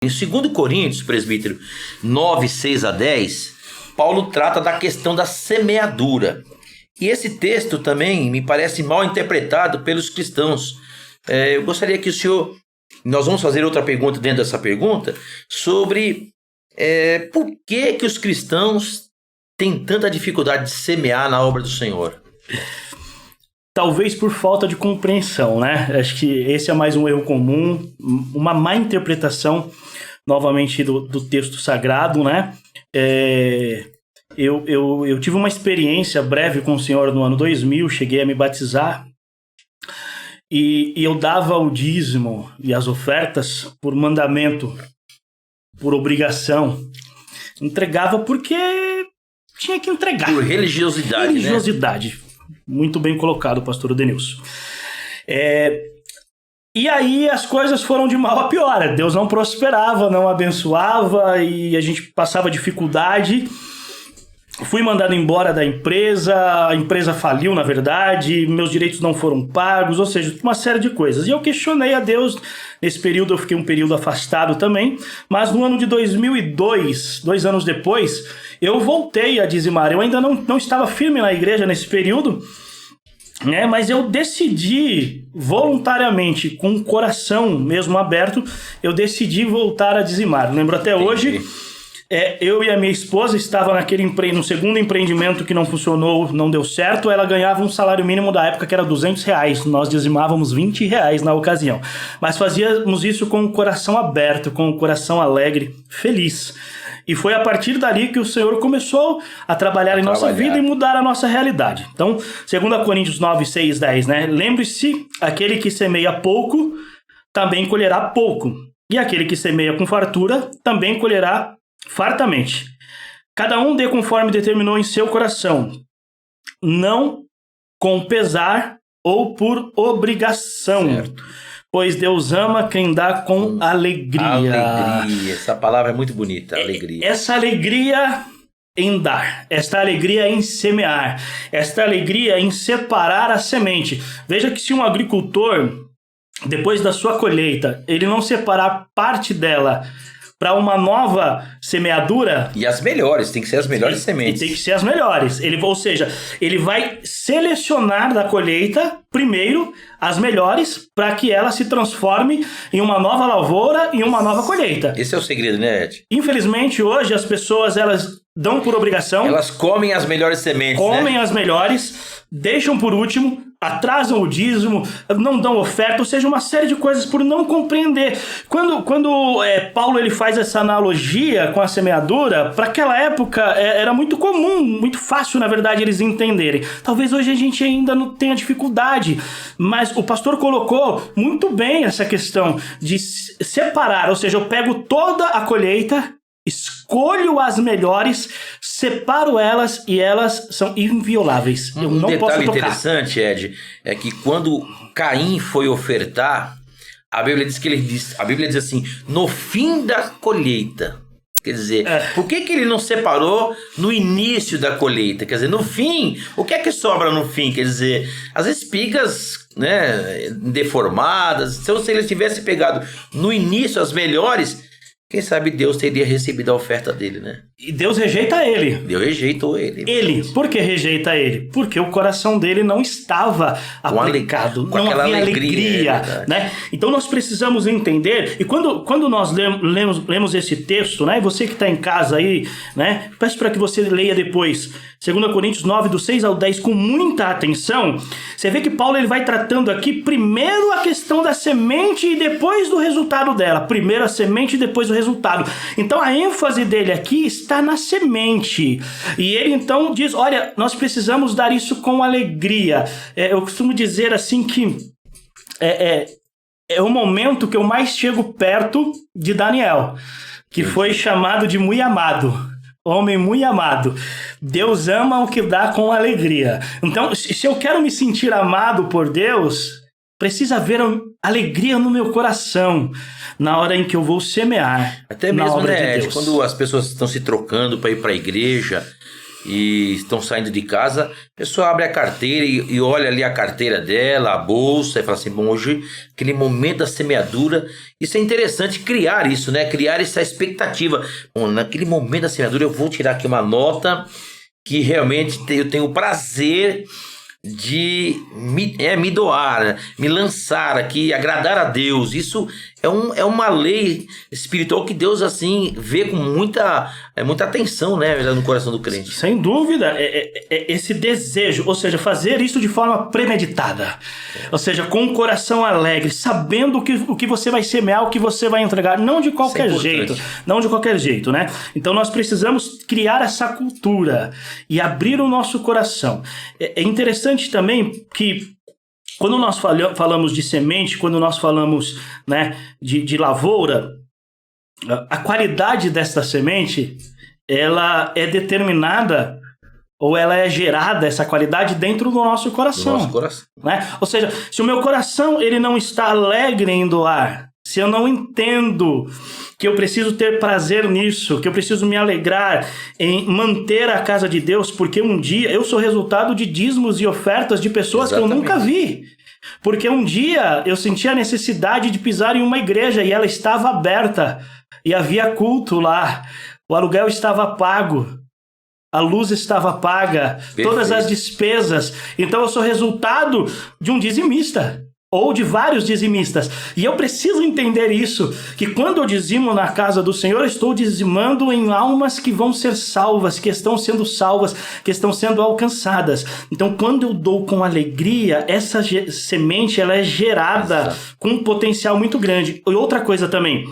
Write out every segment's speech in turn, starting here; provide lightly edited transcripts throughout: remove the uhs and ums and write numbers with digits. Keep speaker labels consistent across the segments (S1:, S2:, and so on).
S1: Em 2 Coríntios, presbítero, 9, 6 a 10, Paulo trata da questão da semeadura. E esse texto também me parece mal interpretado pelos cristãos. Eu gostaria que o senhor... Nós vamos fazer outra pergunta dentro dessa pergunta sobre por que os cristãos têm tanta dificuldade de semear na obra do Senhor.
S2: Talvez por falta de compreensão, né? Acho que esse é mais um erro comum, uma má interpretação, novamente, do texto sagrado, né? Eu tive uma experiência breve com o Senhor no ano 2000, cheguei a me batizar, e eu dava o dízimo e as ofertas por mandamento, por obrigação. Entregava porque tinha que entregar.
S1: Por religiosidade,
S2: Religiosidade. Né? Muito bem colocado, pastor Denilson. E aí as coisas foram de mal a pior. Deus não prosperava, não abençoava e a gente passava dificuldade. Fui mandado embora da empresa, a empresa faliu, na verdade, meus direitos não foram pagos, ou seja, uma série de coisas. E eu questionei a Deus. Nesse período eu fiquei um período afastado também, mas no ano de 2002, 2 anos depois, eu voltei a dizimar. Eu ainda não estava firme na igreja nesse período, né? Mas eu decidi voluntariamente, com o coração mesmo aberto, eu decidi voltar a dizimar. Lembro até hoje... eu e a minha esposa estavam no segundo empreendimento que não funcionou, não deu certo. Ela ganhava um salário mínimo da época que era R$200. Nós dizimávamos R$20 na ocasião. Mas fazíamos isso com o coração aberto, com o coração alegre, feliz. E foi a partir dali que o Senhor começou a trabalhar em nossa vida e mudar a nossa realidade. Então, 2 Coríntios 9, 6, 10, né? Lembre-se, aquele que semeia pouco, também colherá pouco. E aquele que semeia com fartura, também colherá fartamente. Cada um dê conforme determinou em seu coração, não com pesar ou por obrigação, certo. Pois Deus ama quem dá com alegria.
S1: Alegria, essa palavra é muito bonita, alegria.
S2: Essa alegria em dar, esta alegria em semear, esta alegria em separar a semente. Veja que se um agricultor, depois da sua colheita, ele não separar parte dela para uma nova semeadura...
S1: E as melhores, tem que ser as melhores sementes.
S2: Tem que ser as melhores. Ou seja, ele vai selecionar da colheita, primeiro, as melhores, para que ela se transforme em uma nova lavoura e uma nova colheita.
S1: Esse é o segredo, né, Ed?
S2: Infelizmente, hoje, as pessoas, elas dão por obrigação...
S1: Elas comem as melhores sementes,
S2: comem as melhores, deixam por último, atrasam o dízimo, não dão oferta, ou seja, uma série de coisas por não compreender. Quando Paulo ele faz essa analogia com a semeadura, para aquela época era muito comum, muito fácil, na verdade, eles entenderem. Talvez hoje a gente ainda não tenha dificuldade, mas o pastor colocou muito bem essa questão de separar, ou seja, eu pego toda a colheita, escolho as melhores, separo elas e elas são invioláveis. Eu não posso tocar.
S1: Um detalhe interessante, Ed, é que quando Caim foi ofertar, a Bíblia diz assim, no fim da colheita. Quer dizer, por que ele não separou no início da colheita? Quer dizer, no fim, o que é que sobra no fim? Quer dizer, as espigas, né, deformadas, se ele tivesse pegado no início as melhores... Quem sabe Deus teria recebido a oferta dele, né?
S2: E Deus rejeita ele.
S1: Deus rejeitou ele.
S2: Ele. Por que rejeita ele? Porque o coração dele não estava aplicado.
S1: Com não havia alegria,
S2: né? Então nós precisamos entender. E quando nós lemos esse texto, né? Você que está em casa aí, né? Peço para que você leia depois. 2 Coríntios 9, do 6 ao 10, com muita atenção. Você vê que Paulo ele vai tratando aqui primeiro a questão da semente e depois do resultado dela. Primeiro a semente e depois o resultado. Então a ênfase dele aqui está na semente. E ele então diz, olha, nós precisamos dar isso com alegria. Eu costumo dizer assim que é o momento que eu mais chego perto de Daniel, que foi chamado de muito amado. Homem muito amado. Deus ama o que dá com alegria. Então, se eu quero me sentir amado por Deus, precisa haver alegria no meu coração na hora em que eu vou semear.
S1: Até mesmo, né, Ed, quando as pessoas estão se trocando para ir para a igreja, e estão saindo de casa, a pessoa abre a carteira e olha ali a carteira dela, a bolsa, e fala assim, bom, hoje, aquele momento da semeadura, isso é interessante, criar isso, né? Criar essa expectativa. Bom, naquele momento da semeadura eu vou tirar aqui uma nota que realmente eu tenho o prazer de me doar, né? Me lançar aqui, agradar a Deus. Isso é uma lei espiritual que Deus assim vê com muita atenção, né, no coração do crente.
S2: Sem dúvida, esse desejo, ou seja, fazer isso de forma premeditada, ou seja, com o coração alegre, sabendo o que você vai semear, o que você vai entregar, não de qualquer jeito, né? Então nós precisamos criar essa cultura e abrir o nosso coração. É interessante também que quando nós falamos de semente, quando nós falamos, né, de lavoura, a qualidade desta semente, ela é determinada ou ela é gerada, essa qualidade, dentro do nosso coração. Né? Ou seja, se o meu coração ele não está alegre em doar, se eu não entendo que eu preciso ter prazer nisso, que eu preciso me alegrar em manter a casa de Deus, porque um dia eu sou resultado de dízimos e ofertas de pessoas que eu nunca vi. Porque um dia eu senti a necessidade de pisar em uma igreja e ela estava aberta e havia culto lá, o aluguel estava pago, a luz estava paga, perfeito, todas as despesas. Então eu sou resultado de um dizimista ou de vários dizimistas. E eu preciso entender isso, que quando eu dizimo na casa do Senhor, eu estou dizimando em almas que vão ser salvas, que estão sendo salvas, que estão sendo alcançadas. Então, quando eu dou com alegria, essa semente ela é gerada com um potencial muito grande. E outra coisa também,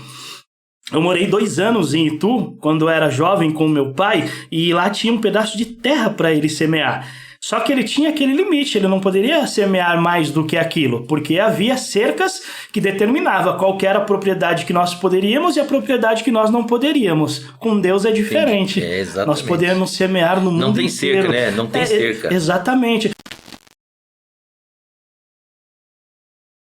S2: eu morei 2 anos em Itu, quando eu era jovem, com meu pai, e lá tinha um pedaço de terra para ele semear. Só que ele tinha aquele limite, ele não poderia semear mais do que aquilo, porque havia cercas que determinavam qual que era a propriedade que nós poderíamos e a propriedade que nós não poderíamos. Com Deus é diferente.
S1: Exatamente.
S2: Nós podemos semear no mundo inteiro.
S1: Não tem cerca, né? Não tem cerca.
S2: Exatamente.